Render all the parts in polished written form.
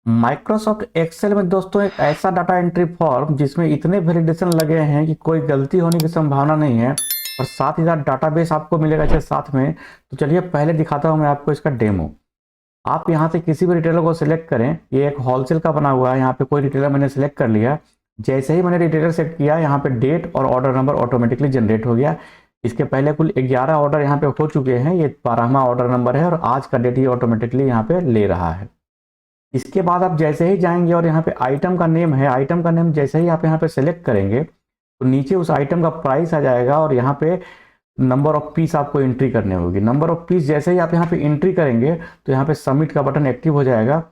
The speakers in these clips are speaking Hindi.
माइक्रोसॉफ्ट एक्सेल में दोस्तों एक ऐसा डाटा एंट्री फॉर्म जिसमें इतने वैलिडेशन लगे हैं कि कोई गलती होने की संभावना नहीं है और साथ ही साथ डाटाबेस आपको मिलेगा इसके साथ में। तो चलिए पहले दिखाता हूं मैं आपको इसका डेमो। आप यहां से किसी भी रिटेलर को सिलेक्ट करें। ये एक होलसेल का बना हुआ है। यहाँ पे कोई रिटेलर मैंने सिलेक्ट कर लिया। जैसे ही मैंने रिटेलर सेलेक्ट किया यहाँ पे डेट और ऑर्डर नंबर ऑटोमेटिकली जनरेट हो गया। इसके पहले कुल 11 ऑर्डर यहाँ पे हो चुके हैं। ये 12वां ऑर्डर नंबर है और आज का डेट ये ऑटोमेटिकली यहाँ पे ले रहा है। इसके बाद आप जैसे ही जाएंगे और यहाँ पे आइटम का नेम है, आइटम का नेम जैसे ही आप यहाँ पे सेलेक्ट करेंगे तो नीचे उस आइटम का प्राइस आ जाएगा और यहाँ पे नंबर ऑफ पीस आपको एंट्री करनी होगी। नंबर ऑफ पीस जैसे ही आप यहाँ पे एंट्री करेंगे तो यहाँ पे सबमिट का बटन एक्टिव हो जाएगा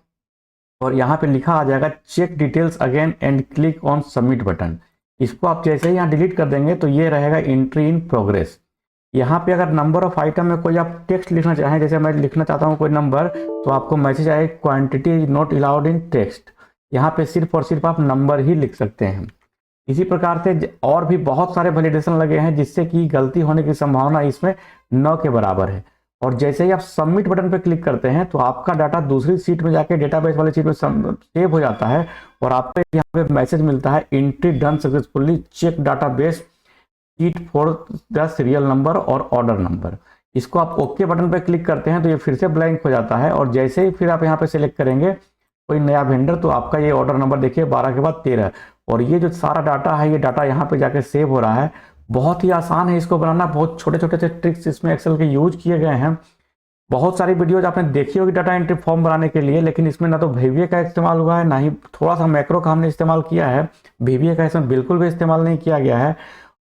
और यहाँ पे लिखा आ जाएगा check details again and click on submit button. इसको आप जैसे ही यहाँ डिलीट कर देंगे तो ये रहेगा एंट्री इन प्रोग्रेस। यहाँ पे अगर नंबर ऑफ आइटम में कोई आप टेक्स्ट लिखना चाहें, जैसे मैं लिखना चाहता हूँ कोई नंबर, तो आपको मैसेज आए quantity is not allowed in text. यहाँ पे सिर्फ और सिर्फ आप नंबर ही लिख सकते हैं। इसी प्रकार से और भी बहुत सारे वैलिडेशन लगे हैं जिससे कि गलती होने की संभावना इसमें 9 के बराबर है। और जैसे ही आप सबमिट बटन पर क्लिक करते हैं तो आपका डाटा दूसरी सीट में जाके डेटाबेस वाली सीट में सेव हो जाता है और आपको यहाँ पे मैसेज मिलता है entry done successfully, check database sheet for the serial number और ऑर्डर नंबर। इसको आप ओके बटन पर क्लिक करते हैं तो ये फिर से ब्लैंक हो जाता है और जैसे ही फिर आप यहाँ पे सिलेक्ट करेंगे कोई नया वेंडर तो आपका ये ऑर्डर नंबर देखिए 12 के बाद 13 और ये जो सारा डाटा है ये डाटा यहाँ पे जाके सेव हो रहा है। बहुत ही आसान है इसको बनाना। बहुत छोटे छोटे से ट्रिक्स इसमें एक्सेल के यूज किए गए हैं। बहुत सारी वीडियोज आपने देखी होगी डाटा एंट्री फॉर्म बनाने के लिए, लेकिन इसमें ना तो VBA का इस्तेमाल हुआ है ना ही थोड़ा सा मैक्रो का हमने इस्तेमाल किया है। VBA का इसमें बिल्कुल भी इस्तेमाल नहीं किया गया है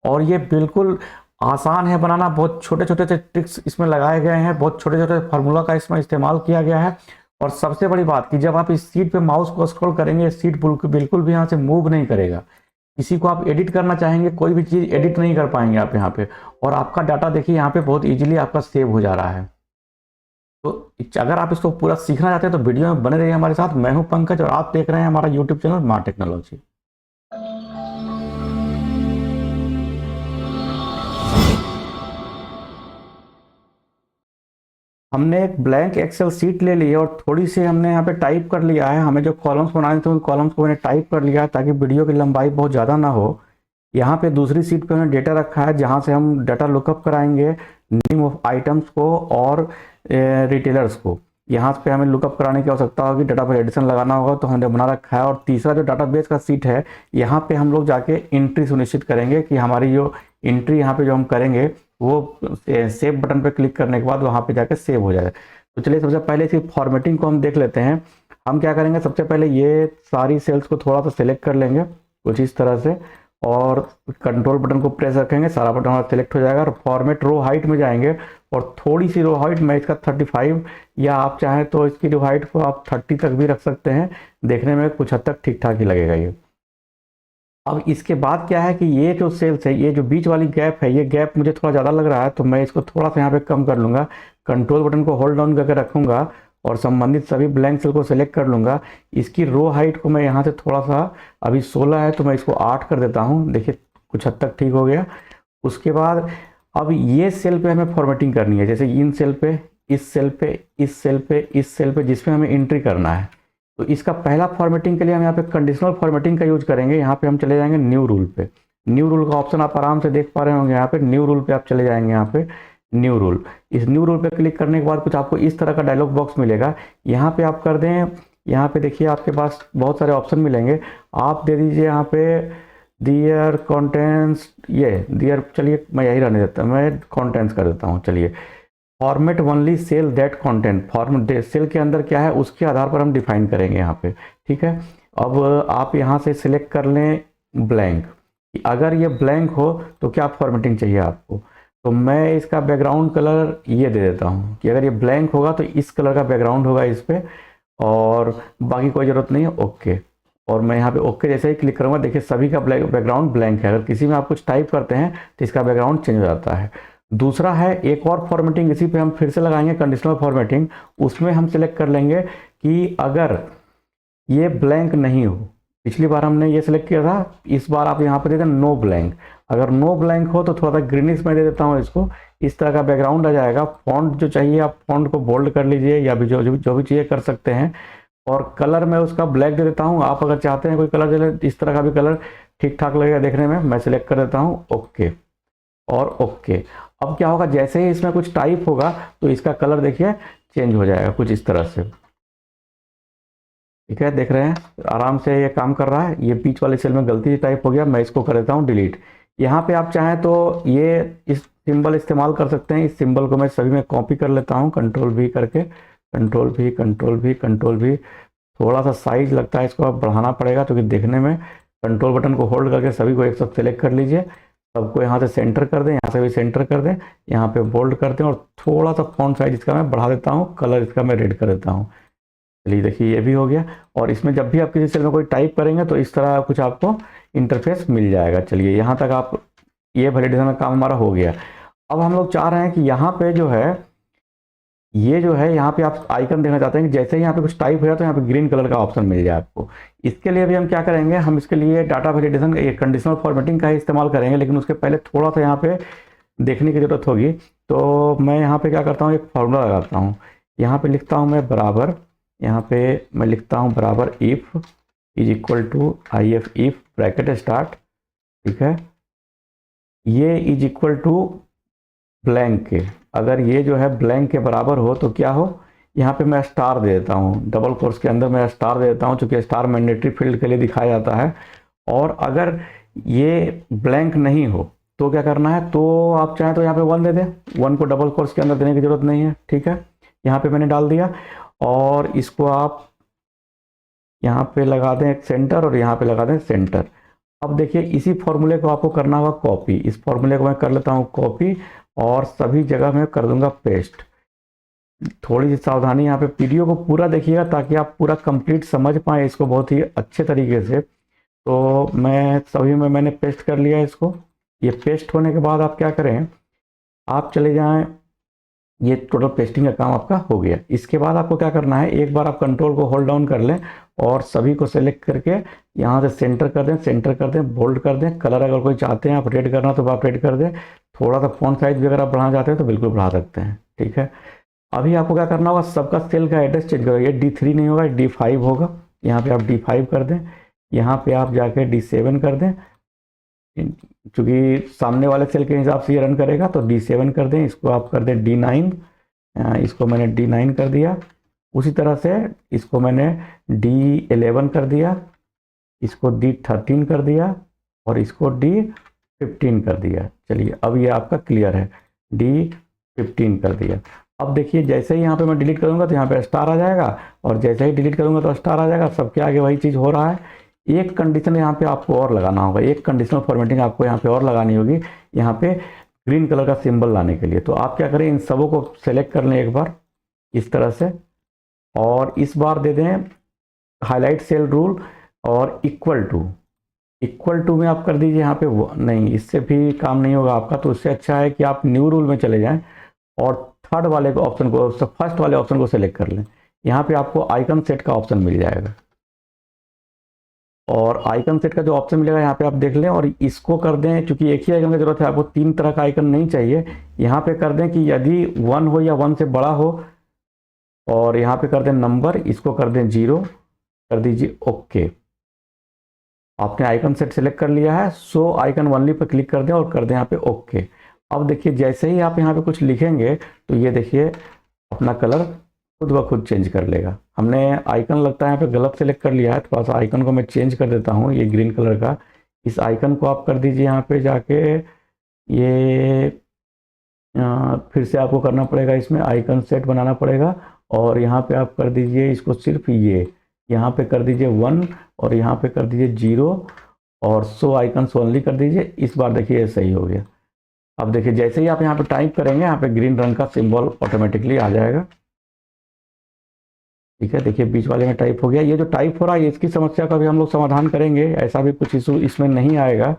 और ये बिल्कुल आसान है बनाना। बहुत छोटे छोटे से ट्रिक्स इसमें लगाए गए हैं, बहुत छोटे छोटे फार्मूला का इसमें इस्तेमाल किया गया है। और सबसे बड़ी बात कि जब आप इस सीट पे माउस को स्क्रॉल करेंगे सीट बिल्कुल भी यहाँ से मूव नहीं करेगा। किसी को आप एडिट करना चाहेंगे कोई भी चीज़ एडिट नहीं कर पाएंगे आप यहाँ पे। और आपका डाटा देखिए यहाँ पे बहुत इजीली आपका सेव हो जा रहा है। तो अगर आप इसको पूरा सीखना चाहते हैं तो वीडियो में बने रहिए हमारे साथ। मैं हूँ पंकज और आप देख रहे हैं हमारा यूट्यूब चैनल मार टेक्नोलॉजी। हमने एक ब्लैंक एक्सेल सीट ले ली है और थोड़ी सी हमने यहाँ पे टाइप कर लिया है। हमें जो कॉलम्स बनाने थे उन कॉलम्स को मैंने टाइप कर लिया है ताकि वीडियो की लंबाई बहुत ज़्यादा ना हो। यहाँ पे दूसरी सीट पे हमने डेटा रखा है जहाँ से हम डाटा लुकअप कराएंगे नेम ऑफ आइटम्स को और रिटेलर्स को। यहाँ पे हमें लुकअप कराने की आवश्यकता होगी, डाटा पर एडिशन लगाना होगा तो हमने बना रखा है। और तीसरा जो डाटाबेस का सीट है यहाँ पे हम लोग जाके एंट्री सुनिश्चित करेंगे कि हमारी जो एंट्री यहाँ पे जो हम करेंगे वो सेव बटन पे क्लिक करने के बाद वहाँ पे जाके सेव हो जाए। तो चलिए सबसे पहले इसकी फॉर्मेटिंग को हम देख लेते हैं। हम क्या करेंगे, सबसे पहले ये सारी सेल्स को थोड़ा सा सिलेक्ट कर लेंगे कुछ इस तरह से और कंट्रोल बटन को प्रेस रखेंगे, सारा बटन हमारा सिलेक्ट हो जाएगा। और फॉर्मेट रो हाइट में जाएंगे और थोड़ी सी रो हाइट मैं इसका 35 या आप चाहें तो इसकी रो हाइट को आप 30 तक भी रख सकते हैं। देखने में कुछ हद तक ठीक ठाक ही लगेगा ये। अब इसके बाद क्या है कि ये जो सेल्स है, ये जो बीच वाली गैप है, ये गैप मुझे थोड़ा ज़्यादा लग रहा है तो मैं इसको थोड़ा सा यहाँ पे कम कर लूँगा। कंट्रोल बटन को होल्ड डाउन करके रखूँगा और संबंधित सभी ब्लैंक सेल को सिलेक्ट कर लूँगा। इसकी रो हाइट को मैं यहाँ से थोड़ा सा, अभी 16 है तो मैं इसको 8 कर देता हूँ। देखिए कुछ हद तक ठीक हो गया। उसके बाद अब ये सेल पे हमें फॉर्मेटिंग करनी है, जैसे इन सेल पे, इस सेल पे, इस सेल पे, इस सेल पे, जिसमें हमें एंट्री करना है। तो इसका पहला फॉर्मेटिंग के लिए हम यहाँ पे कंडीशनल फॉर्मेटिंग का यूज करेंगे। यहाँ पे हम चले जाएंगे न्यू रूल पे। न्यू रूल का ऑप्शन आप आराम से देख पा रहे होंगे। यहाँ पे न्यू रूल पे आप चले जाएंगे। यहाँ पे न्यू रूल, इस न्यू रूल पे क्लिक करने के बाद कुछ आपको इस तरह का डायलॉग बॉक्स मिलेगा। यहाँ पे आप कर दें, यहाँ पे देखिए आपके पास बहुत सारे ऑप्शन मिलेंगे। आप दे दीजिए यहाँ पे दियर कॉन्टेंट्स, ये दियर, चलिए मैं यही रहने देता हूँ, मैं कॉन्टेंट्स कर देता हूँ। चलिए format only cell that content, format cell के अंदर क्या है उसके आधार पर हम डिफाइन करेंगे यहाँ पे। ठीक है, अब आप यहाँ से सिलेक्ट कर लें ब्लैंक। अगर ये ब्लैंक हो तो क्या फॉर्मेटिंग चाहिए आपको, तो मैं इसका बैकग्राउंड कलर ये दे देता हूँ कि अगर ये ब्लैंक होगा तो इस कलर का बैकग्राउंड होगा इस पर और बाकी कोई ज़रूरत नहीं है। ओके, और मैं यहाँ पे ओके जैसे ही क्लिक करूँगा देखिए सभी का बैकग्राउंड ब्लैंक है। अगर किसी में आप कुछ टाइप करते हैं तो इसका बैकग्राउंड चेंज हो जाता है। दूसरा है एक और फॉर्मेटिंग, इसी पे हम फिर से लगाएंगे कंडीशनल फॉर्मेटिंग। उसमें हम सिलेक्ट कर लेंगे कि अगर ये ब्लैंक नहीं हो, पिछली बार हमने ये सिलेक्ट किया था, इस बार आप यहाँ पे दे दें नो ब्लैंक। अगर नो ब्लैंक हो तो थोड़ा सा ग्रीनिश में दे देता हूँ इसको, इस तरह का बैकग्राउंड आ जाएगा। फॉन्ट जो चाहिए आप फॉन्ट को बोल्ड कर लीजिए या भी जो भी चाहिए कर सकते हैं। और कलर मैं उसका ब्लैक दे देता हूँ। आप अगर चाहते हैं कोई कलर दे लें, इस तरह का भी कलर ठीक ठाक लगेगा देखने में। मैं सिलेक्ट कर देता हूँ ओके और ओके। अब क्या होगा, जैसे ही इसमें कुछ टाइप होगा तो इसका कलर देखिए चेंज हो जाएगा कुछ इस तरह से। ठीक है, देख रहे हैं आराम से ये काम कर रहा है। ये बीच वाले सेल में गलती से टाइप हो गया, मैं इसको कर देता हूँ डिलीट। यहाँ पे आप चाहें तो ये इस सिंबल इस्तेमाल कर सकते हैं। इस सिंबल को मैं सभी में कॉपी कर लेता हूँ, कंट्रोल भी करके, कंट्रोल भी, कंट्रोल भी, कंट्रोल भी। थोड़ा सा साइज लगता है इसको अब बढ़ाना पड़ेगा क्योंकि देखने में, कंट्रोल बटन को होल्ड करके सभी को एक साथ सेलेक्ट कर लीजिए। सबको यहाँ से सेंटर कर दें, यहाँ से भी सेंटर कर दें, यहाँ पे बोल्ड कर दें और थोड़ा सा फॉन्ट साइज इसका मैं बढ़ा देता हूँ, कलर इसका मैं रेड कर देता हूँ। चलिए देखिए ये भी हो गया। और इसमें जब भी आप किसी सेल में कोई टाइप करेंगे तो इस तरह कुछ आपको इंटरफेस मिल जाएगा। चलिए यहाँ तक आप, ये वैलिडेशन का काम हमारा हो गया। अब हम लोग चाह रहे हैं कि यहाँ पे जो है, ये जो है यहाँ पे आप आइकन देखना चाहते हैं कि जैसे ही यहाँ पे कुछ टाइप हो जाए तो यहाँ पे ग्रीन कलर का ऑप्शन मिल जाए आपको। इसके लिए भी हम क्या करेंगे, हम इसके लिए डाटा वैलिडेशन कंडीशनल फॉर्मेटिंग का ही इस्तेमाल करेंगे, लेकिन उसके पहले थोड़ा सा यहाँ पे देखने की जरूरत होगी। तो मैं यहाँ पे क्या करता हूँ, एक फार्मूला लगाता हूँ। यहाँ पे लिखता हूँ मैं बराबर, यहाँ पे मैं लिखता हूँ बराबर if is equal to I F, if bracket start, ठीक है, ये इज इक्वल टू ब्लैंक के। अगर ये जो है ब्लैंक के बराबर हो तो क्या हो, यहाँ पे मैं स्टार दे देता हूँ, डबल कोर्स के अंदर मैं स्टार दे देता हूँ क्योंकि स्टार मैंडेटरी फील्ड के लिए दिखाया जाता है। और अगर ये ब्लैंक नहीं हो तो क्या करना है, तो आप चाहें तो यहाँ पे 1 दे दें, 1 को डबल कोर्स के अंदर देने की जरूरत नहीं है। ठीक है, यहाँ पे मैंने डाल दिया और इसको आप यहाँ पे लगा दें एक सेंटर और यहाँ पे लगा दें सेंटर। अब देखिए इसी फॉर्मूले को आपको करना होगा कॉपी। इस फॉर्मूले को मैं कर लेता हूँ कॉपी और सभी जगह मैं कर दूंगा पेस्ट। थोड़ी सी सावधानी यहाँ पे, वीडियो को पूरा देखिएगा ताकि आप पूरा कंप्लीट समझ पाए इसको बहुत ही अच्छे तरीके से। तो मैं सभी में मैंने पेस्ट कर लिया इसको। ये पेस्ट होने के बाद आप क्या करें, आप चले जाएं, ये टोटल पेस्टिंग का काम आपका हो गया। इसके बाद आपको क्या करना है, एक बार आप कंट्रोल को होल्ड डाउन कर लें और सभी को सेलेक्ट करके यहाँ से सेंटर कर दें, सेंटर कर दें, बोल्ड कर दें। कलर अगर कोई चाहते हैं आप रेड करना तो आप रेड कर दें। थोड़ा सा फॉन्ट साइज भी अगर आप बढ़ाना चाहते हैं तो बिल्कुल बढ़ा सकते हैं। ठीक है, अभी आपको क्या करना होगा, सबका सेल का एड्रेस चेंज करो। ये D3 नहीं होगा, D5 होगा। यहाँ पे आप D5 कर दें, यहाँ पे आप जाके D7 कर दें, क्योंकि सामने वाले सेल के हिसाब से ये रन करेगा तो D7 कर दें। इसको आप कर दें D9, इसको मैंने D9 कर दिया। उसी तरह से इसको मैंने D11 कर दिया, इसको D13 कर दिया और इसको D15 कर दिया। चलिए अब ये आपका क्लियर है, D15 कर दिया। अब देखिए जैसे ही यहाँ पे मैं डिलीट करूँगा तो यहाँ पे स्टार आ जाएगा और जैसे ही डिलीट करूँगा तो स्टार आ जाएगा। सबके आगे वही चीज़ हो रहा है। एक कंडीशन यहाँ पे आपको और लगाना होगा, एक कंडीशनल फॉर्मेटिंग आपको यहाँ पे और लगानी होगी, यहाँ पे ग्रीन कलर का सिंबल लाने के लिए। तो आप क्या करें, इन सबों को सेलेक्ट कर लें एक बार इस तरह से और इस बार दे दें हाईलाइट सेल रूल और इक्वल टू में आप कर दीजिए यहाँ पे। नहीं, इससे भी काम नहीं होगा आपका, तो उससे अच्छा है कि आप न्यू रूल में चले जाएं और थर्ड वाले ऑप्शन को, फर्स्ट वाले ऑप्शन को सेलेक्ट कर लें। यहाँ पे आपको आइकन सेट का ऑप्शन मिल जाएगा और आइकन सेट का जो ऑप्शन मिलेगा यहाँ पे आप देख लें और इसको कर दें, क्योंकि एक ही आइकन की जरूरत है आपको, 3 तरह का आइकन नहीं चाहिए। यहाँ पे कर दें कि यदि 1 हो या 1 से बड़ा हो और यहाँ पे कर दें नंबर, इसको कर दें 0 कर दीजिए। ओके, आपने आइकन सेट सेलेक्ट कर लिया है। सो आइकन ओनली पर क्लिक कर दें और कर दें यहाँ पे ओके। अब देखिए जैसे ही आप यहाँ पे कुछ लिखेंगे तो ये देखिए अपना कलर खुद ब खुद चेंज कर लेगा। हमने आइकन लगता है यहाँ पे गलत सेलेक्ट कर लिया है, थोड़ा सा आइकन को मैं चेंज कर देता हूँ, ये ग्रीन कलर का। इस आइकन को आप कर दीजिए यहाँ पे जाके, ये फिर से आपको करना पड़ेगा, इसमें आइकन सेट बनाना पड़ेगा और यहाँ पे आप कर दीजिए इसको सिर्फ ये, यहाँ पे कर दीजिए 1 और यहाँ पे कर दीजिए 0 और शो आइकन्स ओनली कर दीजिए। इस बार देखिए ये सही हो गया। अब देखिए जैसे ही आप यहाँ पे टाइप करेंगे यहाँ पे ग्रीन रंग का सिंबल ऑटोमेटिकली आ जाएगा। ठीक है, देखिए बीच वाले में टाइप हो गया। ये जो टाइप हो रहा है इसकी समस्या का भी हम लोग समाधान करेंगे, ऐसा भी कुछ इशू इसमें नहीं आएगा।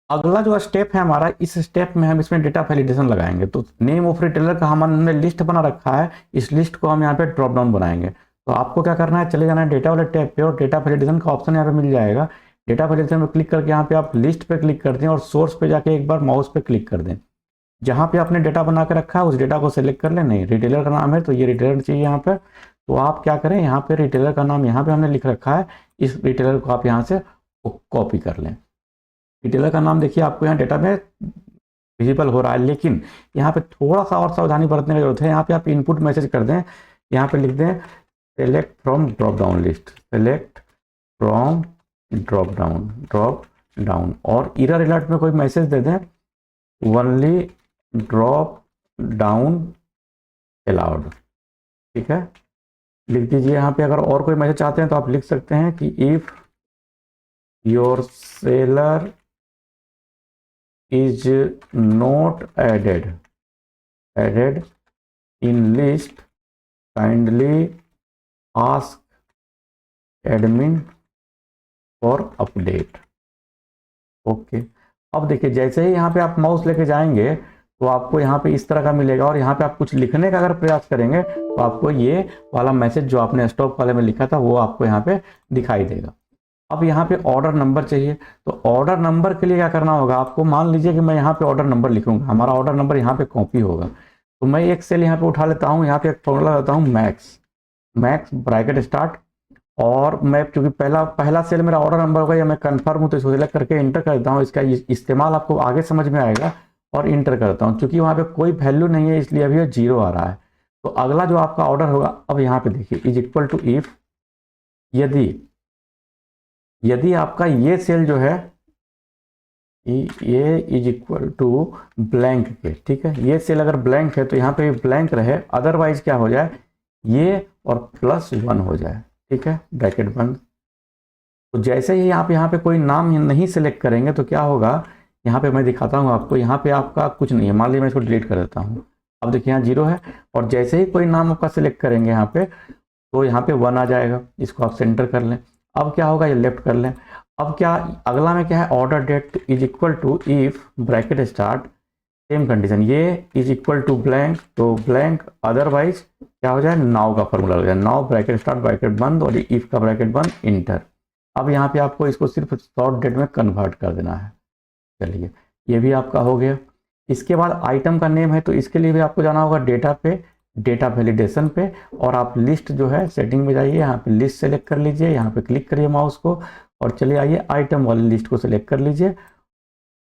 अगला जो स्टेप है हमारा, इस स्टेप में हम इसमें डेटा वैलिडेशन लगाएंगे। तो नेम ऑफ रिटेलर का हमने लिस्ट बना रखा है, इस लिस्ट को हम यहाँ पे ड्रॉप डाउन बनाएंगे। तो आपको क्या करना है, चले जाना है डेटा वाले टैब पे और डेटा वैलिडेशन का ऑप्शन यहाँ पे मिल जाएगा। डेटा वैलिडेशन में क्लिक करके यहाँ पे आप लिस्ट पे क्लिक कर दें और सोर्स पे जाके एक बार माउस पे क्लिक कर दें। जहाँ पे आपने डेटा बना के रखा है उस डेटा को सिलेक्ट कर लें। नहीं, रिटेलर का नाम है तो ये रिटेलर चाहिए यहाँ पर, तो आप क्या करें, यहाँ पे रिटेलर का नाम यहाँ पे हमने लिख रखा है, इस रिटेलर को आप यहाँ से कॉपी कर लें। रिटेलर का नाम देखिए आपको यहाँ डेटा में विजिबल हो रहा है, लेकिन यहाँ पे थोड़ा सा और सावधानी बरतने की जरूरत है। यहाँ पे आप इनपुट मैसेज कर दें, यहाँ पे लिख दें select from drop down list, select from drop down, और एरर अलर्ट में कोई मैसेज दे दें, ओनली ड्रॉप डाउन अलाउड। ठीक है, लिख दीजिए यहाँ पे। अगर और कोई मैसेज चाहते हैं तो आप लिख सकते हैं कि if your seller is not added in list, kindly ask admin for update। Okay, अब देखिए जैसे ही यहाँ पे आप माउस लेके जाएंगे तो आपको यहाँ पे इस तरह का मिलेगा, और यहाँ पे आप कुछ लिखने का अगर प्रयास करेंगे तो आपको ये वाला मैसेज जो आपने स्टॉप वाले में लिखा था वो आपको यहाँ पे दिखाई देगा। अब यहाँ पे ऑर्डर नंबर चाहिए, तो ऑर्डर नंबर के लिए क्या करना होगा आपको, मान लीजिए कि मैं यहाँ पे ऑर्डर नंबर लिखूंगा, हमारा ऑर्डर नंबर यहाँ पे कॉपी होगा, तो मैं एक सेल यहाँ पे उठा लेता हूँ, यहाँ पे एक फॉर्मूला लेता हूँ मैक्स ब्रैकेट स्टार्ट, और मैं चूंकि पहला सेल मेरा ऑर्डर नंबर होगा या मैं कन्फर्म हूँ तो इसको सिलेक्ट करके इंटर कर देता हूँ। इसका इस्तेमाल आपको आगे समझ में आएगा, और इंटर करता हूँ। चूंकि वहाँ पे कोई वैल्यू नहीं है इसलिए अभी 0 आ रहा है। तो अगला जो आपका ऑर्डर होगा, अब यहाँ पे देखिए इज इक्वल टू इफ, यदि आपका ये सेल जो है ये इज इक्वल टू ब्लैंक के, ठीक है, ये सेल अगर ब्लैंक है तो यहाँ पे ब्लैंक रहे, अदरवाइज क्या हो जाए, ये और +1 हो जाए। ठीक है, ब्रैकेट बंद। तो जैसे ही आप यहाँ पे कोई नाम नहीं सिलेक्ट करेंगे तो क्या होगा, यहाँ पे मैं दिखाता हूँ आपको, यहाँ पे आपका कुछ नहीं है, मान लीजिए मैं इसको डिलीट कर देता हूँ। अब देखिए यहाँ 0 है, और जैसे ही कोई नाम आपका सिलेक्ट करेंगे यहाँ पे तो यहाँ पे 1 आ जाएगा। इसको आप सेंटर कर लें। अब क्या होगा, ये लेफ्ट कर लें। अब क्या अगला में क्या है, order date is equal to if bracket start, same condition, ये इज इक्वल टू ब्लैंक, तो ब्लैंक, अदरवाइज क्या हो जाए, नाउ का फॉर्मूला हो जाए, नाउ ब्रैकेट स्टार्ट ब्रैकेट बंद, और इफ का ब्रैकेट बंद, इंटर। अब यहाँ पे आपको इसको सिर्फ शॉर्ट डेट में कन्वर्ट कर देना है। चलिए, ये भी आपका हो गया। इसके बाद आइटम का नेम है, तो इसके लिए भी आपको जाना होगा डेटा पे, डेटा वैलिडेशन पे, और आप लिस्ट जो है सेटिंग में जाइए, यहाँ पे लिस्ट सेलेक्ट कर लीजिए, यहाँ पे क्लिक करिए माउस को, और चलिए आइए आइटम वाली लिस्ट को सिलेक्ट कर लीजिए,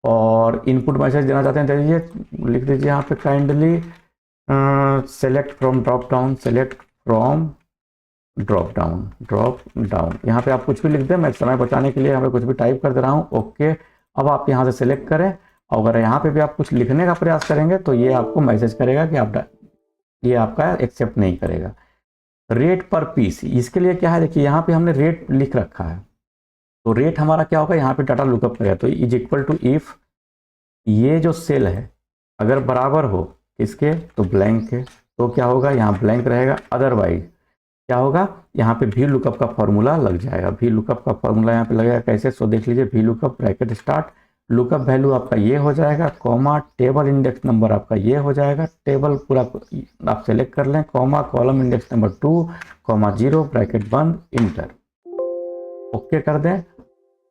और इनपुट मैसेज देना चाहते हैं दे दीजिए, लिख दीजिए यहाँ पे kindly select from drop down, select from drop down. यहाँ पे आप कुछ भी लिख दें, मैं समय बचाने के लिए यहाँ पे कुछ भी टाइप कर दे रहा हूँ। ओके, अब आप यहाँ से सिलेक्ट करें, अगर यहाँ पे भी आप कुछ लिखने का प्रयास करेंगे तो ये आपको मैसेज करेगा कि आप ये आपका एक्सेप्ट नहीं करेगा। रेट पर पीस, इसके लिए क्या है, देखिए यहाँ पे हमने रेट लिख रखा है, तो रेट हमारा क्या होगा, यहाँ पे डाटा लुकअप करेगा, तो इज इक्वल टू इफ ये जो सेल है अगर बराबर हो किसके, तो ब्लैंक के, तो क्या होगा, यहाँ ब्लैंक रहेगा, अदरवाइज क्या होगा, यहाँ पे भी लुकअप का फॉर्मूला लग जाएगा। भी लुकअप का फॉर्मूला यहाँ पे लगेगा कैसे, सो देख लीजिए, भी lookup bracket start, lookup value आपका ये हो जाएगा, कॉमा टेबल इंडेक्स नंबर आपका ये हो जाएगा, टेबल पूरा आप सेलेक्ट कर लें, comma column index number 2, comma 0, bracket बंद, इंटर। ओके कर दें।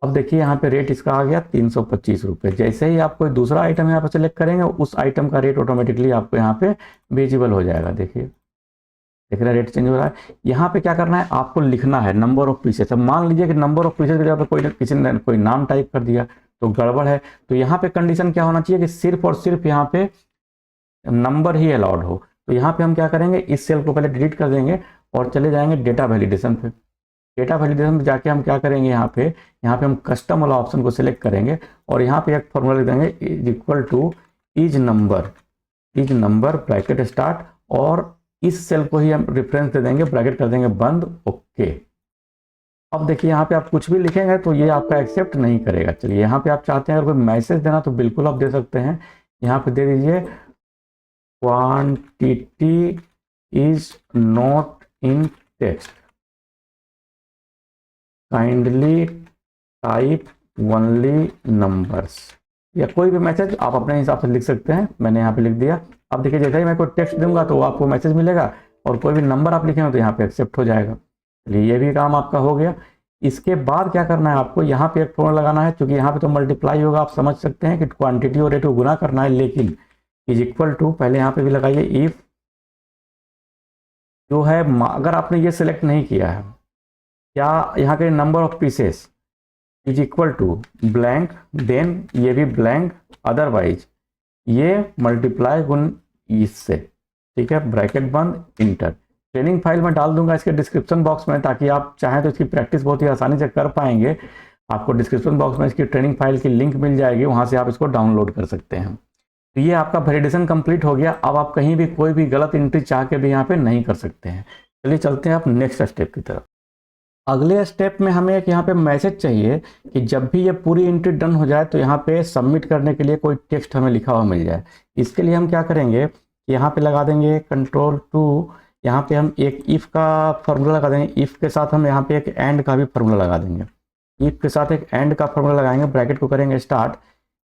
अब देखिए यहाँ पे रेट इसका आ गया 325 रुपये। जैसे ही आप कोई दूसरा आइटम यहाँ पे सेलेक्ट करेंगे उस आइटम का रेट ऑटोमेटिकली आपको यहाँ पे विजिबल हो जाएगा। देखिए देख रहे हैं रेट चेंज हो रहा है। यहाँ पे क्या करना है, आपको लिखना है नंबर ऑफ पीसेस। अब मान लीजिए कि नंबर ऑफ पीसेस की जगह पे किसी ने कोई नाम टाइप कर दिया तो गड़बड़ है, तो यहाँ पे कंडीशन क्या होना चाहिए कि सिर्फ और सिर्फ यहाँ पे नंबर ही अलाउड हो। तो यहाँ पे हम क्या करेंगे, इस सेल को पहले डिलीट कर देंगे और चले जाएंगे डेटा वैलिडेशन पे। डेटा वैलिडेशन पे जाके हम क्या करेंगे, यहाँ पे हम कस्टम वाला ऑप्शन को सिलेक्ट करेंगे और यहाँ पे एक फॉर्मूला लिख देंगे, is equal two is number bracket start, और इस सेल को ही हम रेफरेंस दे देंगे, ब्रैकेट कर देंगे बंद। ओके, अब देखिए यहाँ पे आप कुछ भी लिखेंगे तो ये आपका एक्सेप्ट नहीं करेगा। चलिए यहाँ पे आप चाहते हैं अगर कोई मैसेज देना तो बिल्कुल आप दे सकते हैं। यहाँ पे दे दीजिए quantity is not in text, kindly type only numbers, या कोई भी मैसेज आप अपने हिसाब से लिख सकते हैं। मैंने यहाँ पे लिख दिया। अब देखिए जैसे ही मैं कोई टेक्स्ट दूंगा तो आपको मैसेज मिलेगा, और कोई भी नंबर आप लिखेंगे तो यहाँ पे एक्सेप्ट हो जाएगा। चलिए ये भी काम आपका हो गया। इसके बाद क्या करना है, आपको यहाँ पे एक फॉर्मूला लगाना है। क्योंकि यहाँ पे तो मल्टीप्लाई होगा, आप समझ सकते हैं कि क्वांटिटी और रेट को गुना करना है, लेकिन इज इक्वल टू, पहले यहाँ पे भी लगाइए इफ जो है, अगर आपने ये सिलेक्ट नहीं किया है, क्या यहाँ के number of pieces is equal to blank, then ये भी ब्लैंक, अदरवाइज ये मल्टीप्लाई गुण इससे, ठीक है, ब्रैकेट बंद, इंटर। ट्रेनिंग फाइल में डाल दूंगा इसके डिस्क्रिप्शन बॉक्स में, ताकि आप चाहें तो इसकी प्रैक्टिस बहुत ही आसानी से कर पाएंगे। आपको डिस्क्रिप्शन बॉक्स में इसकी ट्रेनिंग फाइल की लिंक मिल जाएगी, वहां से आप इसको डाउनलोड कर सकते हैं। तो ये आपका वैलिडेशन कंप्लीट हो गया। अब आप कहीं भी कोई भी गलत एंट्री चाह के भी यहाँ पे नहीं कर सकते हैं। चलिए चलते हैं आप नेक्स्ट स्टेप की तरफ। अगले स्टेप में हमें एक यहाँ पे मैसेज चाहिए कि जब भी ये पूरी एंट्री डन हो जाए तो यहाँ पे सबमिट करने के लिए कोई टेक्स्ट हमें लिखा हुआ मिल जाए। इसके लिए हम क्या करेंगे, यहाँ पे लगा देंगे Ctrl+2, यहाँ पे हम एक इफ़ का फॉर्मूला लगा देंगे, इफ़ के साथ हम यहाँ पे एक एंड का भी फॉर्मूला लगा देंगे। इफ़ के साथ एक एंड का फॉर्मूला लगाएंगे, ब्रैकेट को करेंगे स्टार्ट।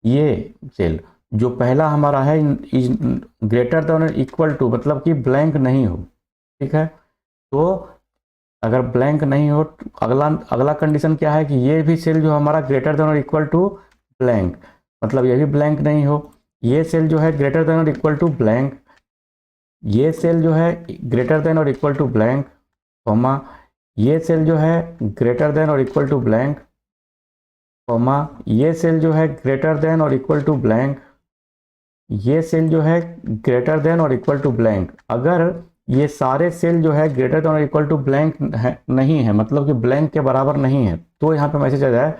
ये सेल जो पहला हमारा है इज ग्रेटर देन और इक्वल टू, मतलब कि ब्लैंक नहीं हो, ठीक है। तो अगर ब्लैंक नहीं हो, अगला कंडीशन क्या है कि ये भी सेल जो हमारा ग्रेटर देन और इक्वल टू ब्लैंक, मतलब ये भी ब्लैंक नहीं हो। ये सेल जो है ग्रेटर देन और इक्वल टू ब्लैंक, ये सेल जो है ग्रेटर देन और इक्वल टू ब्लैंक, कॉमा ये सेल जो है ग्रेटर देन और इक्वल टू ब्लैंक, कॉमा ये सेल जो है ग्रेटर देन और इक्वल टू ब्लैंक, ये सेल जो है ग्रेटर देन और इक्वल टू ब्लैंक। अगर ये सारे सेल जो है ग्रेटर देन और इक्वल टू ब्लैंक नहीं है, मतलब कि ब्लैंक के बराबर नहीं है, तो यहाँ पे मैसेज आ जाए,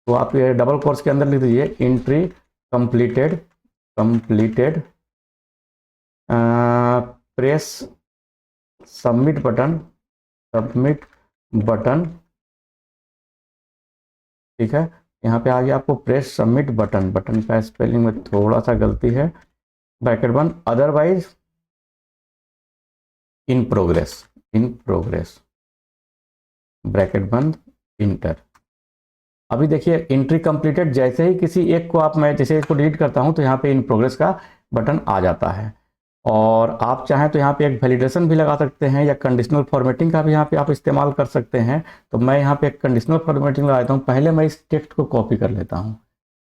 तो आप ये डबल कोट्स के अंदर लिख दीजिए entry completed, press submit button, ठीक है। यहाँ पे आ गया आपको प्रेस सबमिट बटन, बटन का स्पेलिंग में थोड़ा सा गलती है, ब्रैकेट बंद, अदरवाइज इन प्रोग्रेस, ब्रैकेट बंद, इंटर। अभी देखिए एंट्री कंप्लीटेड, जैसे ही किसी एक को मैं जैसे इसको डिलीट करता हूं तो यहाँ पे इन प्रोग्रेस का बटन आ जाता है। और आप चाहें तो यहाँ पे एक वैलिडेशन भी लगा सकते हैं, या कंडीशनल फॉर्मेटिंग का भी यहाँ पे आप इस्तेमाल कर सकते हैं। तो मैं यहाँ पे एक कंडीशनल फॉर्मेटिंग लगाता हूँ। पहले मैं इस टेक्स्ट को कॉपी कर लेता हूँ,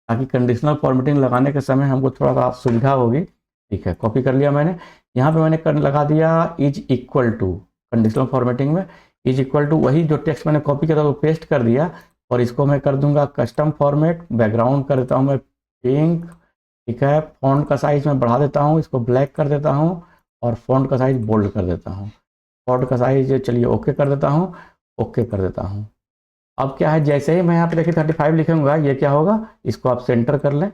ताकि कंडीशनल फॉर्मेटिंग लगाने के समय हमको थोड़ा सा सुविधा होगी, ठीक है। कॉपी कर लिया मैंने, यहाँ पे मैंने लगा दिया is equal to, conditional formatting में इज इक्वल टू, वही जो टेक्स्ट मैंने कॉपी किया था वो पेस्ट कर दिया। और इसको मैं कर दूंगा कस्टम फॉर्मेट, बैकग्राउंड कर देता हूँ मैं पिंक, ठीक है। फॉन्ट का साइज मैं बढ़ा देता हूँ, इसको ब्लैक कर देता हूँ, और फॉन्ट का साइज बोल्ड कर देता हूँ। फॉन्ट का साइज चलिए ओके कर देता हूँ, ओके कर देता हूँ। अब क्या है, जैसे ही मैं यहाँ पे देखिए 35 लिखूंगा, ये क्या होगा, इसको आप सेंटर कर लें,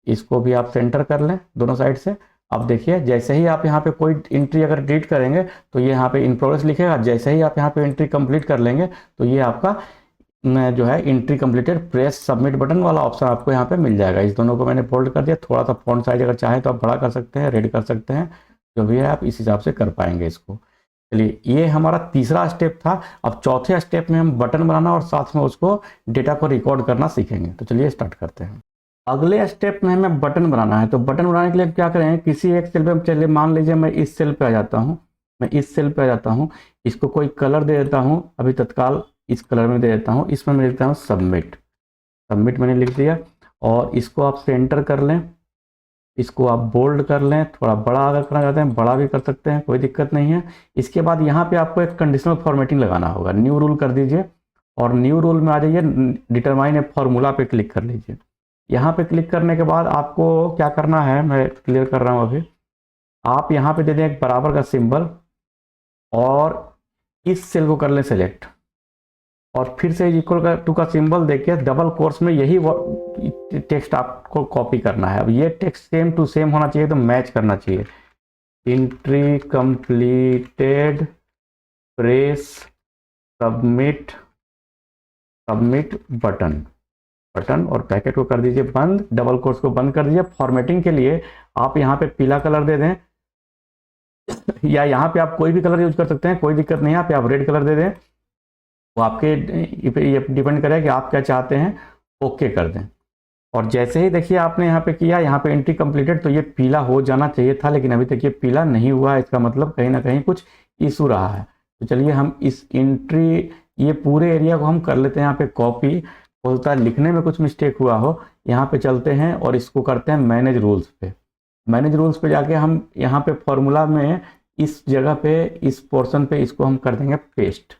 इसको भी आप सेंटर कर लें दोनों साइड से। अब देखिए जैसे ही आप यहाँ पे कोई एंट्री अगर डिलीट करेंगे तो ये यहाँ पे इन प्रोग्रेस लिखेगा। जैसे ही आप यहाँ पे एंट्री कंप्लीट कर लेंगे तो ये आपका जो है entry completed, press submit button वाला ऑप्शन आपको यहाँ पे मिल जाएगा। इस दोनों को मैंने बोल्ड कर दिया। थोड़ा सा फॉन्ट साइज अगर चाहें तो आप बड़ा कर सकते हैं, रेड कर सकते हैं, जो भी है आप इस हिसाब से कर पाएंगे इसको। चलिए ये हमारा तीसरा स्टेप था। अब चौथे स्टेप में हम बटन बनाना और साथ में उसको डेटा को रिकॉर्ड करना सीखेंगे। तो चलिए स्टार्ट करते हैं। अगले स्टेप में हमें बटन बनाना है। तो बटन बनाने के लिए क्या करें, किसी एक सेल पे, चलिए मान लीजिए मैं इस सेल पे आ जाता हूँ, इसको कोई कलर दे देता हूँ, अभी तत्काल इस कलर में दे देता हूँ। इसमें मैं लिखता हूँ सबमिट मैंने लिख दिया। और इसको आप सेंटर कर लें, इसको आप बोल्ड कर लें, थोड़ा बड़ा अगर करना चाहते हैं बड़ा भी कर सकते हैं, कोई दिक्कत नहीं है। इसके बाद यहाँ पे आपको एक कंडीशनल फॉर्मेटिंग लगाना होगा। न्यू रूल कर दीजिए और न्यू रूल में आ जाइए, डिटरमाइन ए फॉर्मूला पे क्लिक कर लीजिए। यहाँ पे क्लिक करने के बाद आपको क्या करना है, मैं क्लियर कर रहा हूँ अभी। आप यहाँ पे दे दें एक बराबर का सिंबल और इस सेल को कर लें सेलेक्ट, और फिर से इक्वल टू का सिंबल देके डबल कोर्स में यही टेक्स्ट आपको कॉपी करना है। अब ये टेक्स्ट सेम टू सेम होना चाहिए, तो मैच करना चाहिए। Entry completed, press submit button और पैकेट को कर दीजिए बंद, डबल कोर्स को बंद कर दीजिए। फॉर्मेटिंग के लिए आप यहाँ पे पीला कलर दे दें, या यहाँ पे आप कोई भी कलर यूज कर सकते हैं, कोई दिक्कत नहीं है। यहाँ पे आप रेड कलर दे दें, वो आपके ये डिपेंड करेगा कि आप क्या चाहते हैं। ओके कर दें। और जैसे ही देखिए आपने यहाँ पे किया, यहाँ पे एंट्री कंप्लीटेड, तो ये पीला हो जाना चाहिए था, लेकिन अभी तक ये पीला नहीं हुआ है। इसका मतलब कहीं ना कहीं कुछ इशू रहा है। तो चलिए हम इस एंट्री, ये पूरे एरिया को हम कर लेते हैं यहाँ पे कॉपी। हो सकता है लिखने में कुछ मिस्टेक हुआ हो। यहाँ पे चलते हैं और इसको करते हैं मैनेज रूल्स पे। मैनेज रूल्स पे जाके हम यहाँ पे फॉर्मूला में इस जगह पे इस पोर्शन पे इसको हम कर देंगे पेस्ट।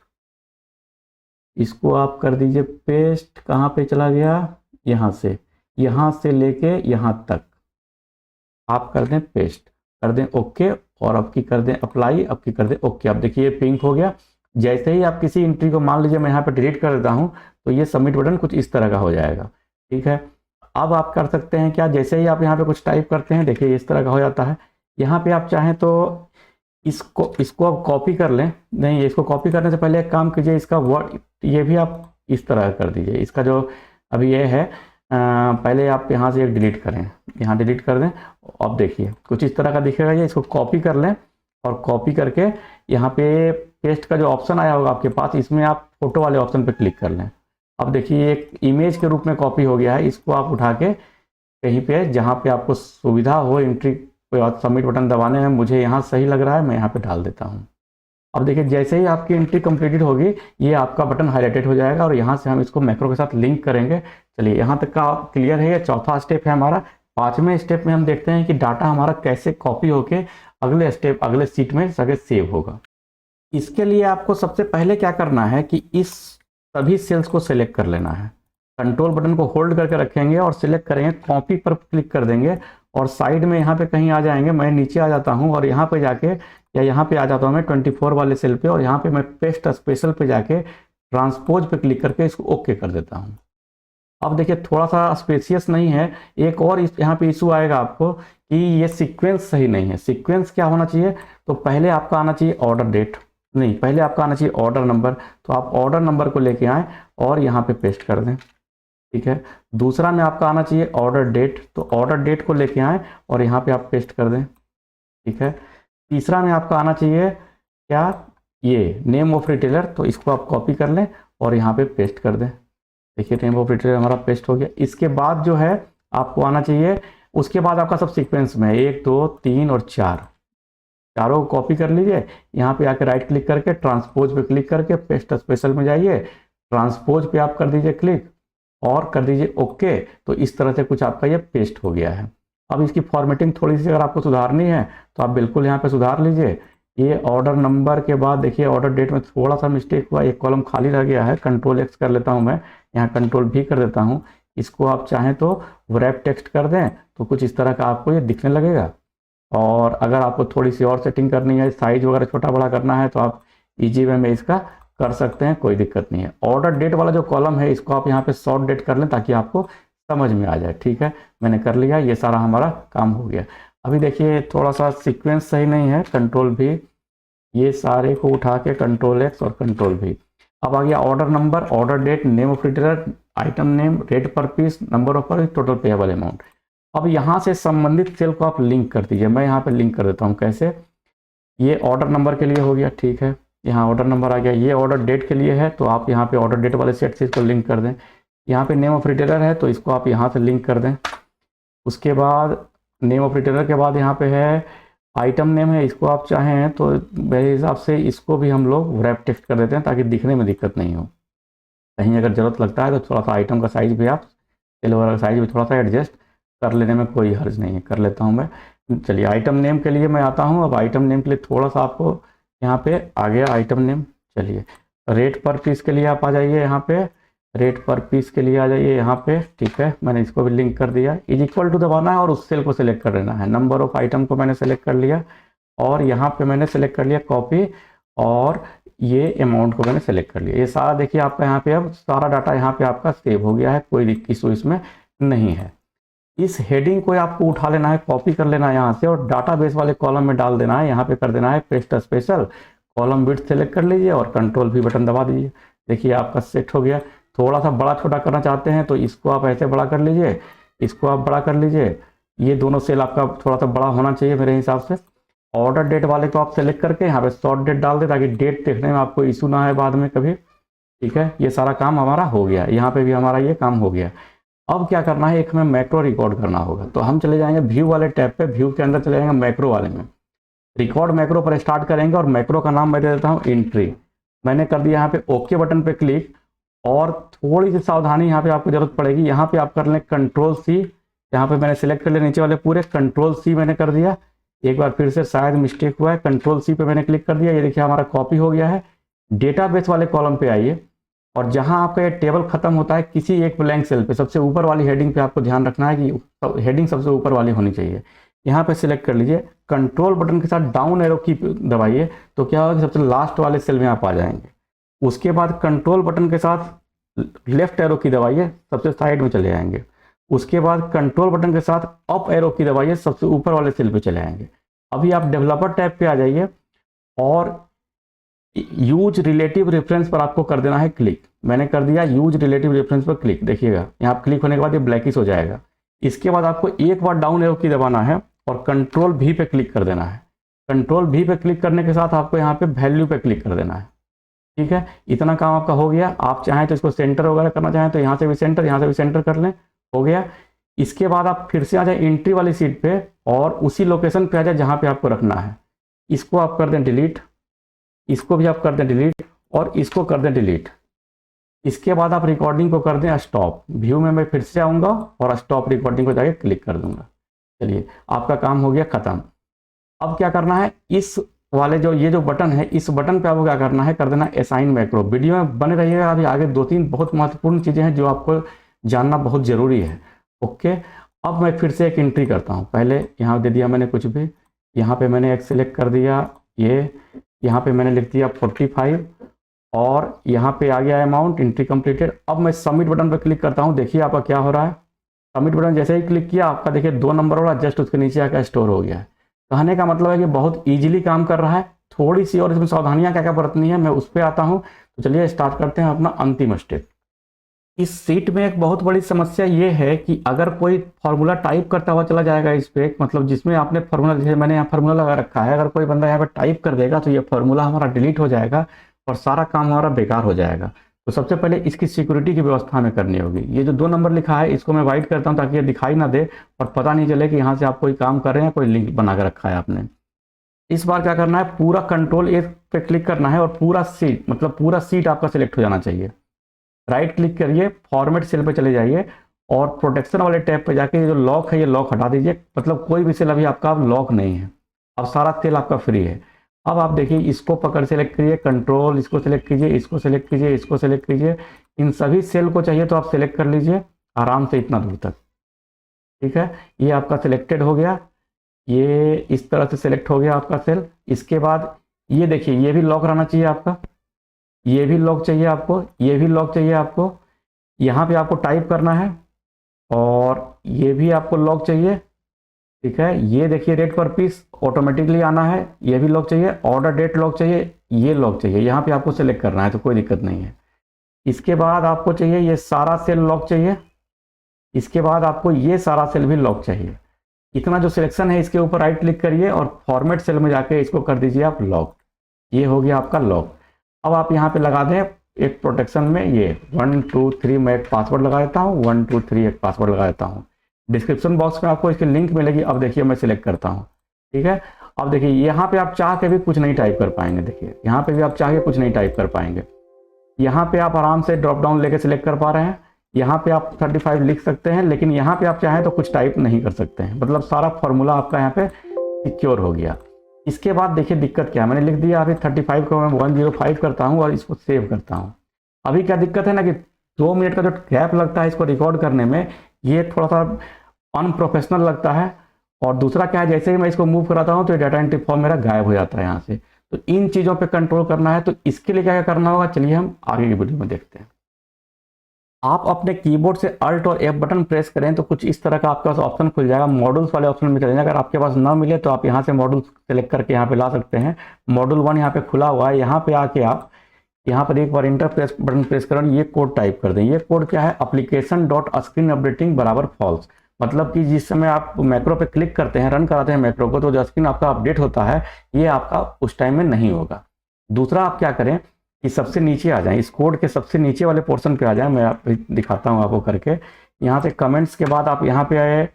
इसको आप कर दीजिए पेस्ट। कहाँ पे चला गया, यहाँ से लेके यहाँ तक आप कर दें पेस्ट, कर दें ओके, और अब की कर दें अप्लाई, अब की कर दें ओके। अब देखिए पिंक हो गया। जैसे ही आप किसी एंट्री को, मान लीजिए मैं यहाँ पे डिलीट कर देता हूँ, तो ये सबमिट बटन कुछ इस तरह का हो जाएगा। ठीक है, अब आप कर सकते हैं क्या, जैसे ही आप यहाँ पे कुछ टाइप करते हैं, देखिए इस तरह का हो जाता है। यहाँ पे आप चाहें तो इसको आप कॉपी कर लें। नहीं, इसको कॉपी करने से पहले एक काम कीजिए, इसका वर्ड ये भी आप इस तरह कर दीजिए। इसका जो अभी ये है, पहले आप यहाँ से एक डिलीट करें, यहाँ डिलीट कर दें। अब देखिए कुछ इस तरह का दिखेगा ये। इसको कॉपी कर लें और कॉपी करके यहाँ पे पेस्ट का जो ऑप्शन आया होगा आपके पास, इसमें आप फोटो वाले ऑप्शन पे क्लिक कर लें। अब देखिए एक इमेज के रूप में कॉपी हो गया है। इसको आप उठा के कहीं पे जहाँ पे आपको सुविधा हो एंट्री सबमिट बटन दबाने में, मुझे यहाँ सही लग रहा है, मैं यहाँ पे डाल देता हूँ। अब देखिए जैसे ही आपकी एंट्री कंप्लीटेड होगी, ये आपका बटन हाईलाइटेड हो जाएगा और यहाँ से हम इसको मैक्रो के साथ लिंक करेंगे। चलिए यहाँ तक का क्लियर है। ये चौथा स्टेप है हमारा। पांचवें स्टेप में हम देखते हैं कि डाटा हमारा कैसे कॉपी होके अगले स्टेप, अगले सीट में सगे सेव होगा। इसके लिए आपको सबसे पहले क्या करना है कि इस सभी सेल्स को सिलेक्ट कर लेना है। कंट्रोल बटन को होल्ड करके रखेंगे और सिलेक्ट करेंगे, कॉपी पर क्लिक कर देंगे और साइड में यहाँ पे कहीं आ जाएंगे। मैं नीचे आ जाता हूँ और यहाँ पे जाके, या यहाँ पे आ जाता हूँ मैं 24 वाले सेल पे, और यहाँ पे मैं पेस्ट स्पेशल पे जाके ट्रांसपोज पे क्लिक करके इसको ओके कर देता हूँ। अब देखिए थोड़ा सा स्पेसियस नहीं है। एक और यहाँ पे इशू आएगा आपको कि ये सीक्वेंस सही नहीं है। सीक्वेंस क्या होना चाहिए, तो पहले आपका आना चाहिए ऑर्डर डेट, नहीं पहले आपका आना चाहिए ऑर्डर नंबर। तो आप ऑर्डर नंबर को लेके आए और यहाँ पे पेस्ट कर दें। ठीक है, दूसरा में आपका आना चाहिए ऑर्डर डेट, तो ऑर्डर डेट को लेके आए और यहाँ पे आप पेस्ट कर दें। ठीक है, तीसरा में आपका आना चाहिए क्या, ये नेम ऑफ रिटेलर, तो इसको आप कॉपी कर लें और यहाँ पे पेस्ट कर दें। देखिए नेम ऑफ रिटेलर हमारा पेस्ट हो गया। इसके बाद जो है आपको आना चाहिए, उसके बाद आपका सब सीक्वेंस में 1 2 3 और 4, चारों को कॉपी कर लीजिए। यहाँ पे आके राइट क्लिक करके ट्रांसपोज पे क्लिक करके पेस्ट स्पेशल में जाइए, ट्रांसपोज पे आप कर दीजिए क्लिक और कर दीजिए ओके। तो इस तरह से कुछ आपका ये पेस्ट हो गया है। अब इसकी फॉर्मेटिंग थोड़ी सी अगर आपको सुधारनी है तो आप बिल्कुल यहाँ पे सुधार लीजिए। ये ऑर्डर नंबर के बाद देखिए ऑर्डर डेट में थोड़ा सा मिस्टेक हुआ, एक कॉलम खाली रह गया है। कंट्रोल एक्स कर लेता हूँ मैं, यहाँ कंट्रोल भी कर देता हूँ। इसको आप चाहें तो रैप टेक्स्ट कर दें तो कुछ इस तरह का आपको ये दिखने लगेगा। और अगर आपको थोड़ी सी और सेटिंग करनी है, साइज वगैरह छोटा बड़ा करना है, तो आप इजी वे में इसका कर सकते हैं, कोई दिक्कत नहीं है। ऑर्डर डेट वाला जो कॉलम है इसको आप यहाँ पे शॉर्ट डेट कर लें ताकि आपको समझ में आ जाए। ठीक है, मैंने कर लिया, ये सारा हमारा काम हो गया। अभी देखिए थोड़ा सा सीक्वेंस सही नहीं है, कंट्रोल भी, ये सारे को उठा के कंट्रोल एक्स और कंट्रोल भी। अब आ गया order number, order date, name of retailer, item name, rate per piece, number of piece, total payable amount. अब यहाँ से संबंधित सेल को आप लिंक कर दीजिए। मैं यहाँ पे लिंक कर देता हूँ। कैसे, ये ऑर्डर नंबर के लिए हो गया। ठीक है, यहाँ ऑर्डर नंबर आ गया। ये ऑर्डर डेट के लिए है तो आप यहाँ पे ऑर्डर डेट वाले सेट से इसको लिंक कर दें। यहाँ पे नेम ऑफ रिटेलर है तो इसको आप यहाँ से लिंक कर दें। उसके बाद नेम ऑफ रिटेलर के बाद यहाँ पे है आइटम नेम है, इसको आप चाहें तो मेरे हिसाब से इसको भी हम लोग रैप टेक्स्ट कर देते हैं ताकि दिखने में दिक्कत नहीं हो। कहीं अगर ज़रूरत लगता है तो थोड़ा सा आइटम का साइज़ भी आप, सेल वगैरह का साइज़ भी थोड़ा सा एडजस्ट कर लेने में कोई हर्ज नहीं है, कर लेता हूँ मैं। चलिए आइटम नेम के लिए मैं आता हूँ। अब आइटम नेम के लिए थोड़ा सा आपको यहाँ पे आ गया आइटम नेम। चलिए रेट पर पीस के लिए आप आ जाइए, यहाँ पे रेट पर पीस के लिए आ जाइए यहाँ पे। ठीक है, मैंने इसको भी लिंक कर दिया। इज इक्वल टू दबाना है और उस सेल को सिलेक्ट कर लेना है। नंबर ऑफ आइटम को मैंने सेलेक्ट कर लिया और यहाँ पे मैंने सेलेक्ट कर लिया कॉपी, और ये अमाउंट को मैंने सेलेक्ट कर लिया। ये सारा देखिए आपका यहाँ पे अब सारा डाटा यहाँ पे आपका सेव हो गया है, कोई इशू इसमें नहीं है। इस हेडिंग को आपको उठा लेना है, कॉपी कर लेना है यहाँ से और डाटाबेस वाले कॉलम में डाल देना है। यहाँ पे कर देना है paste special, column width select कर लीजिए और कंट्रोल भी बटन दबा दीजिए। देखिए आपका सेट हो गया। थोड़ा सा बड़ा छोटा करना चाहते हैं तो इसको आप ऐसे बड़ा कर लीजिए, इसको आप बड़ा कर लीजिए। ये दोनों सेल आपका थोड़ा सा बड़ा होना चाहिए मेरे हिसाब से। ऑर्डर डेट वाले को आप सेलेक्ट करके यहाँ पे शॉर्ट डेट डाल दें ताकि डेट देखने में आपको इशू ना है बाद में कभी। ठीक है, ये सारा काम हमारा हो गया। यहाँ पे भी हमारा ये काम हो गया। अब क्या करना है, एक हमें मैक्रो रिकॉर्ड करना होगा। तो हम चले जाएंगे व्यू वाले टैब पे, व्यू के अंदर चले जाएंगे मैक्रो वाले में, रिकॉर्ड मैक्रो पर स्टार्ट करेंगे और मैक्रो का नाम मैं दे देता हूँ एंट्री। मैंने कर दिया यहाँ पे ओके बटन पे क्लिक। और थोड़ी सी सावधानी यहाँ पे आपको जरूरत पड़ेगी, यहाँ पे आप कर लें कंट्रोल सी यहाँ पे मैंने सिलेक्ट कर लिया नीचे वाले पूरे, कंट्रोल सी मैंने कर दिया। एक बार फिर से शायद मिस्टेक हुआ है, कंट्रोल सी पे मैंने क्लिक कर दिया, ये देखिए हमारा कॉपी हो गया है। डेटाबेस वाले कॉलम पे आइए और जहां आपका ये टेबल खत्म होता है किसी एक ब्लैंक सेल पे सबसे ऊपर वाली हेडिंग पे आपको ध्यान रखना है कि हेडिंग सबसे ऊपर वाली होनी चाहिए। यहाँ पे सिलेक्ट कर लीजिए, कंट्रोल बटन के साथ डाउन एरो की दबाइए तो क्या होगा कि सबसे लास्ट वाले सेल में आप आ जाएंगे। उसके बाद कंट्रोल बटन के साथ लेफ्ट एरो की दबाइए, सबसे साइड में चले जाएंगे। उसके बाद कंट्रोल बटन के साथ अप एरो की दबाइए, सबसे ऊपर वाले सेल पे चले आएंगे। अभी आप डेवलपर टैब पे आ जाइए और यूज रिलेटिव रेफरेंस पर आपको कर देना है क्लिक। मैंने कर दिया यूज रिलेटिव रेफरेंस पर क्लिक, देखिएगा यहाँ क्लिक होने के बाद ये ब्लैकिश हो जाएगा। इसके बाद आपको एक बार डाउन एरो की दबाना है और कंट्रोल भी पे क्लिक कर देना है। कंट्रोल भी पे क्लिक करने के साथ आपको यहाँ पे वैल्यू पे क्लिक कर देना है। ठीक है, इतना काम आपका हो गया। आप चाहें तो इसको सेंटर वगैरह करना चाहें तो यहाँ से भी सेंटर, यहाँ से भी सेंटर कर लें, हो गया। इसके बाद आप फिर से आ जाए एंट्री वाली सीट पे और उसी लोकेशन पे आ जाए जहाँ पे आपको रखना है। इसको आप कर दें डिलीट, इसको भी आप कर दें डिलीट और इसको कर दें डिलीट। इसके बाद आप रिकॉर्डिंग को कर दें स्टॉप। व्यू में मैं फिर से आऊँगा और स्टॉप रिकॉर्डिंग को जाके क्लिक कर दूंगा। चलिए, आपका काम हो गया ख़त्म। अब क्या करना है, इस वाले जो ये जो बटन है, इस बटन पे आपको क्या करना है, कर देना असाइन मैक्रो। वीडियो में बने रहिएगा, अभी आगे 2-3 बहुत महत्वपूर्ण चीज़ें हैं जो आपको जानना बहुत ज़रूरी है। ओके, अब मैं फिर से एक एंट्री करता हूँ। पहले यहाँ दे दिया मैंने कुछ भी, यहाँ पे मैंने एक सिलेक्ट कर दिया, ये यहाँ पे मैंने लिख दिया 45 और यहाँ पे आ गया अमाउंट, एंट्री कंप्लीटेड। अब मैं सबमिट बटन पर क्लिक करता हूँ, देखिए आपका क्या हो रहा है। सबमिट बटन जैसे ही क्लिक किया आपका देखिए 2 नंबर हो रहा है, जस्ट उसके नीचे आकर स्टोर हो गया है। कहने का मतलब है कि बहुत ईजिली काम कर रहा है। थोड़ी सी और इसमें सावधानियाँ क्या क्या बरतनी है मैं उस पर आता हूँ। तो चलिए स्टार्ट करते हैं अपना अंतिम स्टेप। इस सीट में एक बहुत बड़ी समस्या ये है कि अगर कोई फार्मूला टाइप करता हुआ चला जाएगा इस पे, मतलब जिसमें आपने फार्मूला, जैसे मैंने यहाँ फार्मूला लगा रखा है, अगर कोई बंदा यहाँ पे टाइप कर देगा तो ये फार्मूला हमारा डिलीट हो जाएगा और सारा काम हमारा बेकार हो जाएगा। तो सबसे पहले इसकी सिक्योरिटी की व्यवस्था हमें करनी होगी। ये जो 2 नंबर लिखा है इसको मैं वाइट करता हूँ ताकि ये दिखाई ना दे और पता नहीं चले कि यहाँ से आप कोई काम कर रहे हैं, कोई लिंक बना के रखा है आपने। इस बार क्या करना है, पूरा कंट्रोल ए पे क्लिक करना है और पूरा सीट, मतलब पूरा सीट आपका सिलेक्ट हो जाना चाहिए। राइट क्लिक करिए, फॉर्मेट सेल पे चले जाइए और प्रोटेक्शन वाले टैब पे जाके ये जो लॉक है ये लॉक हटा दीजिए। मतलब कोई भी सेल अभी आपका अब लॉक नहीं है, अब सारा सेल आपका फ्री है। अब आप देखिए इसको पकड़ सेलेक्ट करिए, कंट्रोल इसको सेलेक्ट कीजिए, इसको सेलेक्ट कीजिए, इसको सेलेक्ट कीजिए। इन सभी सेल को चाहिए तो आप सेलेक्ट कर लीजिए आराम से इतना दूर तक। ठीक है, ये आपका सिलेक्टेड हो गया, ये इस तरह से सिलेक्ट हो गया आपका सेल। इसके बाद ये देखिए ये भी लॉक रहना चाहिए आपका, ये भी लॉक चाहिए आपको, ये भी लॉक चाहिए आपको। यहाँ पे आपको टाइप करना है और ये भी आपको लॉक चाहिए। ठीक है, ये देखिए रेट पर पीस ऑटोमेटिकली आना है, ये भी लॉक चाहिए। ऑर्डर डेट लॉक चाहिए, ये लॉक चाहिए, यहाँ पे आपको सेलेक्ट करना है तो कोई दिक्कत नहीं है। इसके बाद आपको चाहिए ये सारा सेल लॉक चाहिए, इसके बाद आपको ये सारा सेल भी लॉक चाहिए। इतना जो सिलेक्शन है इसके ऊपर राइट क्लिक करिए और फॉर्मेट सेल में जाके इसको कर दीजिए आप लॉक। ये हो गया आपका लॉक। अब आप यहाँ पे लगा दें एक प्रोटेक्शन में ये 1 2 3 मैं एक पासवर्ड लगा देता हूँ, 1 2 3 एक पासवर्ड लगा देता हूँ। डिस्क्रिप्शन बॉक्स में आपको इसकी लिंक मिलेगी। अब देखिए मैं सिलेक्ट करता हूँ। ठीक है, अब देखिए यहाँ पे आप चाह के भी कुछ नहीं टाइप कर पाएंगे। देखिए यहाँ पे भी आप चाह के कुछ नहीं टाइप कर पाएंगे। यहाँ पे आप आराम से ड्रॉप डाउन लेके सिलेक्ट कर पा रहे हैं। यहाँ पे आप 35 लिख सकते हैं, लेकिन यहाँ पे आप चाहें तो कुछ टाइप नहीं कर सकते हैं। मतलब सारा फॉर्मूला आपका यहाँ पे सिक्योर हो गया। इसके बाद देखिए दिक्कत क्या, मैंने लिख दिया अभी 35 को मैं 105 करता हूँ और इसको सेव करता हूँ। अभी क्या दिक्कत है ना कि 2 मिनट का जो गैप लगता है इसको रिकॉर्ड करने में, ये थोड़ा सा अनप्रोफेशनल लगता है। और दूसरा क्या है, जैसे ही मैं इसको मूव कराता हूँ तो डाटा एंट्री फॉर्म मेरा गायब हो जाता है यहाँ से। तो इन चीज़ों पे कंट्रोल करना है, तो इसके लिए क्या क्या करना होगा चलिए हम आगे की वीडियो में देखते हैं। आप अपने कीबोर्ड से अल्ट और एफ बटन प्रेस करें तो कुछ इस तरह का आपके पास ऑप्शन खुल जाएगा। मॉड्यूल्स वाले ऑप्शन में चले जाएं। अगर आपके पास ना मिले तो आप यहाँ से मॉड्यूल सेलेक्ट करके यहाँ पे ला सकते हैं। मॉड्यूल 1 यहाँ पे खुला हुआ है। यहाँ पे आके आप यहाँ पर एक बार इंटर प्रेस बटन प्रेस करें, ये कोड टाइप कर दें। ये कोड क्या है, एप्लीकेशन डॉट स्क्रीन अपडेटिंग बराबर फॉल्स। मतलब कि जिस समय आप मैक्रो पे क्लिक करते हैं, रन कराते हैं मैक्रो को, तो जो स्क्रीन आपका अपडेट होता है ये आपका उस टाइम में नहीं होगा। दूसरा आप क्या करें कि सबसे नीचे आ जाएं, इस कोड के सबसे नीचे वाले पोर्शन पे आ जाएं। मैं आप दिखाता हूं आपको करके। यहाँ से कमेंट्स के बाद आप यहाँ पे आए,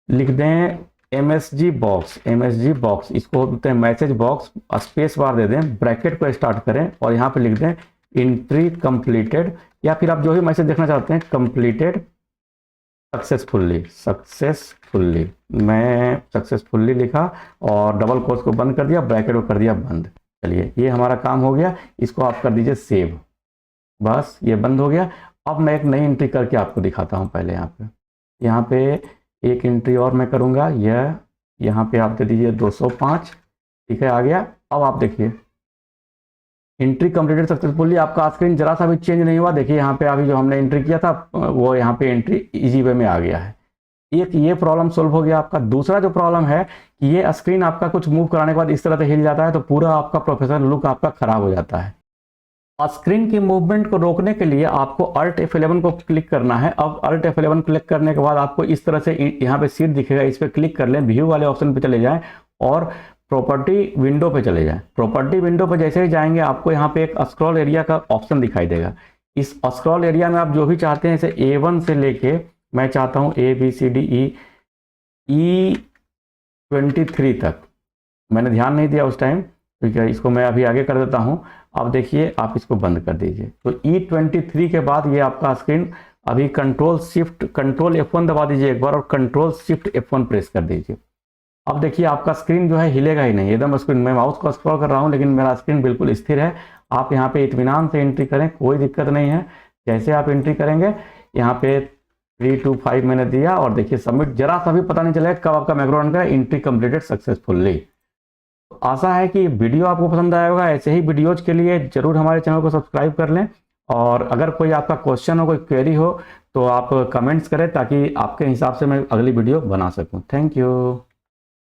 लिख दें MSG बॉक्स, इसको बोलते हैं मैसेज बॉक्स। स्पेस बार दे दें, ब्रैकेट को स्टार्ट करें और यहाँ पे लिख दें एंट्री कंप्लीटेड, या फिर आप जो भी मैसेज देखना चाहते हैं कंप्लीटेड सक्सेसफुल्ली मैं सक्सेसफुल्ली लिखा और डबल कोट्स को बंद कर दिया, ब्रैकेट को कर दिया बंद। चलिए ये हमारा काम हो गया, इसको आप कर दीजिए सेव। बस ये बंद हो गया। अब मैं एक नई एंट्री करके आपको दिखाता हूँ। पहले यहाँ पे एक एंट्री और मैं करूँगा। यह यहाँ पे आप दे दीजिए 205। ठीक है, आ गया। अब आप देखिए एंट्री कंप्लीटेड सक्सेसफुली। आपका स्क्रीन जरा सा भी चेंज नहीं हुआ। देखिए यहाँ पे अभी जो हमने एंट्री किया था वो यहाँ पे एंट्री इजी वे में आ गया है। एक ये प्रॉब्लम सोल्व हो गया आपका। दूसरा जो प्रॉब्लम है कि ये स्क्रीन आपका कुछ मूव कराने के बाद इस तरह से हिल जाता है तो पूरा आपका प्रोफेशनल लुक आपका खराब हो जाता है। स्क्रीन की मूवमेंट को रोकने के लिए आपको Alt F11 को क्लिक करना है। अब Alt F11 क्लिक करने के बाद आपको इस तरह से यहाँ पे सीट दिखेगा, इस पर क्लिक कर लें, व्यू वाले ऑप्शन पे चले जाएं और प्रॉपर्टी विंडो पे चले जाएं। प्रॉपर्टी विंडो पे जैसे ही जाएंगे आपको यहाँ पे एक स्क्रॉल एरिया का ऑप्शन दिखाई देगा। इस स्क्रॉल एरिया में आप जो भी चाहते हैं, जैसे A1 से लेके मैं चाहता हूँ E23 तक। मैंने ध्यान नहीं दिया उस टाइम, ठीक है, इसको मैं अभी आगे कर देता हूँ। अब देखिए आप इसको बंद कर दीजिए। तो E23 के बाद ये आपका स्क्रीन अभी कंट्रोल F1 दबा दीजिए एक बार और कंट्रोल शिफ्ट F1 प्रेस कर दीजिए। अब देखिए आपका स्क्रीन जो है हिलेगा ही नहीं, एकदम स्क्रीन। मैं माउस को स्क्रॉल कर रहा हूँ लेकिन मेरा स्क्रीन बिल्कुल स्थिर है। आप यहाँ पे इत्मीनान से एंट्री करें, कोई दिक्कत नहीं है। जैसे आप एंट्री करेंगे यहाँ पे 3 to 5 मैंने दिया और देखिए सबमिट। जरा सा भी पता नहीं चलेगा कब आपका मैक्रो रन करें। Entry completed successfully. आशा है कि वीडियो आपको पसंद आया होगा। ऐसे ही वीडियोज के लिए जरूर हमारे चैनल को सब्सक्राइब कर लें और अगर कोई आपका क्वेश्चन हो, कोई क्वेरी हो तो आप कमेंट्स करें ताकि आपके हिसाब से मैं अगली वीडियो बना सकूं। Thank you.